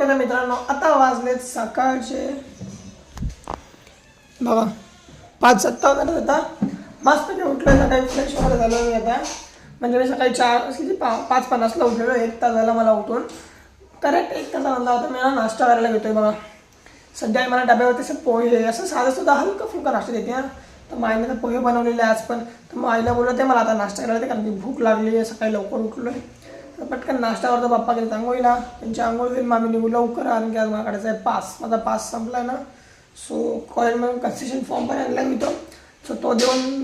Okay तर मित्रांनो आता वाजलेत सकाळचे बघा 5:57 आता मस्त उठलो सकाळी फ्रेश वगैरे झालो मी आता म्हणजे मी सकाळी 5:50ला उठलेलो 1 तास झाला मला उठून करेक्ट 1 तासानंतर आता मी नाश्ता करायला घेतोय बघा सध्या मला डब्यावरती असं पोहे असं साधं सुद्धा हलका फुलका नाश्ता देते हां तर माईने तर पोहे बनवलेले आज पण तर मग आईला बोलत आहे मला आता नाश्ता करायला कारण की भूक लागली आहे सकाळी लवकर उठलो आहे तर पटकन नाश्ता करतो पप्पा गेले आंघोळीला त्यांची आंघोळ होईल मग आम्ही निघू लवकर कारण की आज मला काढायचा आहे पास माझा पास संपला आहे ना सो कॉलेजमधून कन्सेशन फॉर्म पण आणला मी सो तो देऊन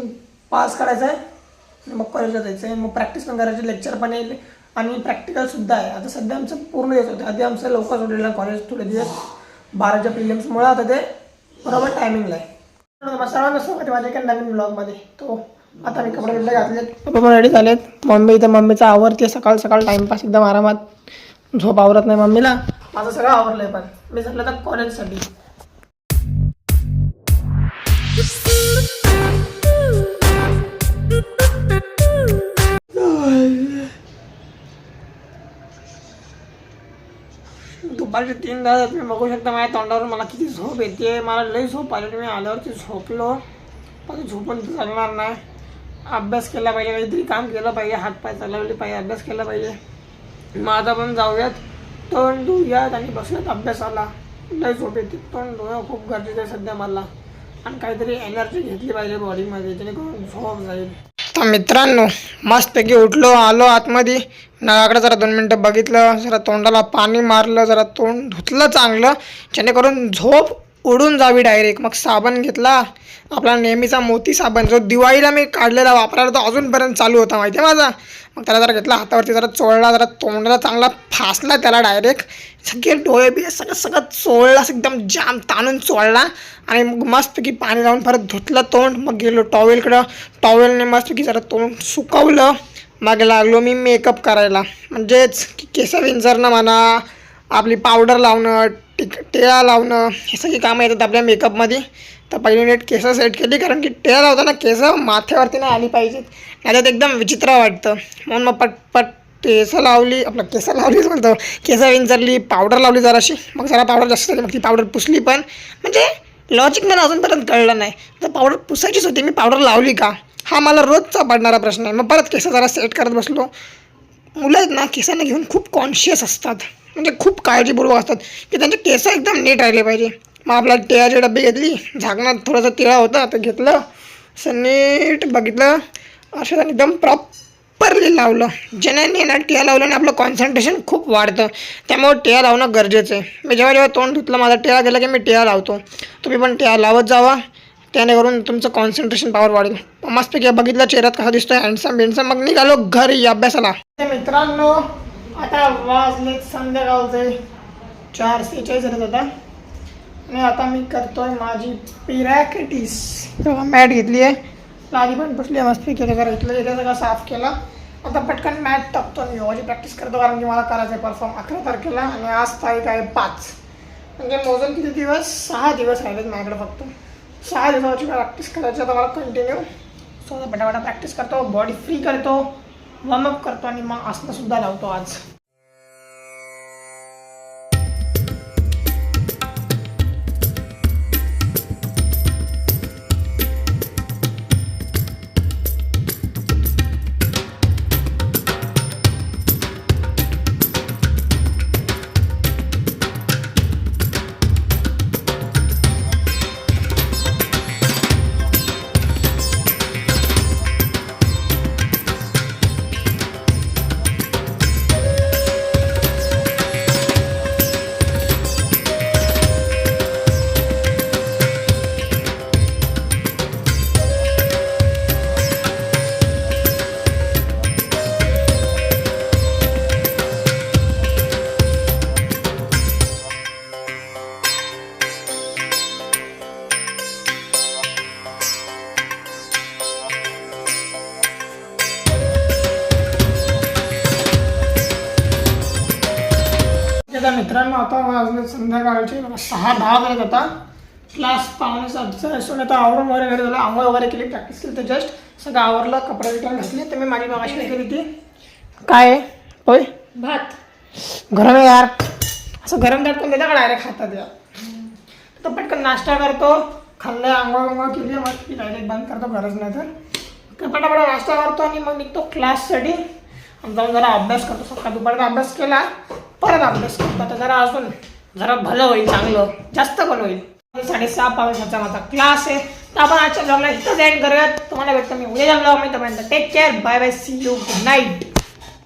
पास काढायचा आहे आणि मग कॉलेजला जायचं आहे मग प्रॅक्टिस पण करायची लेक्चर पण येईल आणि प्रॅक्टिकलसुद्धा आहे आता सध्या आमचं पूर्ण दिवस होतं आधी आमचं लवकर सोडलेलं कॉलेज थोडे दिवस 12च्या प्रिलिम्समुळे आता ते बरोबर टायमिंगला आहे सर्वांना स्वागत माझ्या एका नवीन ब्लॉगमध्ये तो आता मी कपडे बिपडे घातलेत पप्पा पण रेडी झालेत मम्मी इथं मम्मीचं आवरते सकाळ सकाळ टाईमपास एकदम आरामात झोप आवरत नाही मम्मीला माझं सगळं आवरलं आहे पण मी झालं तर कॉलेजसाठी दुपारचे 3 तास तुम्ही बघू शकता माझ्या तोंडावर मला किती झोप येते मला लई झोप आली मी आल्यावरती झोपलो पण झोपून चालणार नाही अभ्यास केला पाहिजे काहीतरी काम केलं पाहिजे हातपाय चालवले पाहिजे अभ्यास केला पाहिजे मग आता पण जाऊयात तोंड धुऊयात आणि बसूयात अभ्यासाला लई झोप येते तोंड धुणं खूप गरजेचं आहे सध्या मला आणि काहीतरी एनर्जी घेतली पाहिजे बॉडीमध्ये जेणेकरून झोप जाईल तर मित्रांनो मस्तपैकी उठलो आलो आतमध्ये नळाकडे जरा 2 मिनटं बघितलं जरा तोंडाला पाणी मारलं जरा तोंड धुतलं चांगलं जेणेकरून झोप उडून जावी डायरेक्ट मग साबण घेतला आपला नेहमीचा मोती साबण जो दिवाळीला मी काढलेला वापरायला तो अजूनपर्यंत चालू होता माहिती आहे माझा मग त्याला जरा घेतला हातावरती जरा चोळला जरा तोंडाला चांगला फासला त्याला डायरेक्ट सगळे डोळे बी सगळं चोळला एकदम जाम ताणून चोळला आणि मग मस्तपैकी पाणी लावून परत धुतलं तोंड मग गेलो टॉवेलने मस्तपैकी जरा तोंड सुकवलं मग लागलो मी मेकअप करायला म्हणजेच केस विंचरणं म्हणा आपली पावडर लावणं टिळा लावणं हे सगळी कामं येतात आपल्या मेकअपमध्ये तर पहिली नीट केस सेट केली कारण की टिळा लावताना केस माथ्यावरती नाही आली पाहिजेत नाहीतर एकदम विचित्र वाटतं म्हणून मग पटपट केस लावली म्हणतो केस विंचरली पावडर लावली जराशी मग जरा पावडर जास्त झाली मग ती पावडर पुसली पण म्हणजे लॉजिक मला अजूनपर्यंत कळलं नाही तर पावडर पुसायचीच होती मी पावडर लावली का हा मला रोजचा पडणारा प्रश्न आहे मग परत केस जरा सेट करत बसलो मुलं आहेत ना केसांना घेऊन खूप कॉन्शियस असतात म्हणजे खूप काळजीपूर्वक असतात की त्यांचे केस एकदम नीट राहिले पाहिजे मग आपला टिळाची डब्बी घेतली झाकणात थोडंसं तिळा होता तर घेतलं असं नीट बघितलं असं एकदम प्रॉपरली लावलं ज्याने ना टिळा लावल्याने आपलं कॉन्सन्ट्रेशन खूप वाढतं त्यामुळे टिळा लावणं गरजेचं आहे मी जेव्हा तोंड धुतलं माझा टिळा गेला की मी टिळा लावतो तुम्ही पण टिळा लावत जावा त्याने करून तुमचं कॉन्सन्ट्रेशन पॉवर वाढेल मस्तपैकी बघितलं चेहऱ्यात कसा दिसतोय हँडसम मग निघालो घरी अभ्यासाला मित्रांनो आता वाजलेत संध्याकाळचे 4:46 झालेत आता आणि आता मी करतोय माझी पिरॅक्टिस तेव्हा मॅट घेतली आहे लादी पण पुसली आहे मस्तपैकी जरा इथलं एरिया सगळं साफ केला आता पटकन मॅट टाकतो मी योगाची प्रॅक्टिस करतो कारण की मला करायचं आहे परफॉर्म 11 तारखेला आणि आज तारीख आहे 5 म्हणजे मोजून किती दिवस 6 दिवस राहिलेत माझ्याकडे फक्त 6 दिवसाची प्रॅक्टिस करायची आता मला कंटिन्यू सो पटापटा प्रॅक्टिस करतो बॉडी फ्री करतो वॉर्मअप करतो आणि मग आसनंसुद्धा लावतो आज मित्रांनो आता वाजले संध्याकाळचे 6:10 झालेत आता क्लास 5:45 असून आता आवरून वगैरे घरी झालं आंघोळ वगैरे केली प्रॅक्टिस केली तर जस्ट सगळं आवरलं कपडे रिटर्न घातले तर मी माझी मागाशी केली ती काय होय भात घर में यार असं गरम दाटकून देता का डायरेक्ट खातात या. तर पटकन नाश्ता करतो, खाल्लं, आंघोळ केली, मग डायरेक्ट बंद करतो गरज नाही तर पटापट नाश्ता करतो आणि मग निघतो क्लाससाठी. जाऊन जरा अभ्यास करतो. सकाळ दुपारचा अभ्यास केला, परत अभ्यास करतो. आता जरा अजून जरा भलं होईल, चांगलं जास्त पण होईल. 6:30 माझा क्लास आहे. तर आपण आजच्या ब्लॉगला इथंच एंड करूयात. तुम्हाला भेटतो मी उद्या ब्लॉग मध्ये. Take care, bye bye, see you, good night.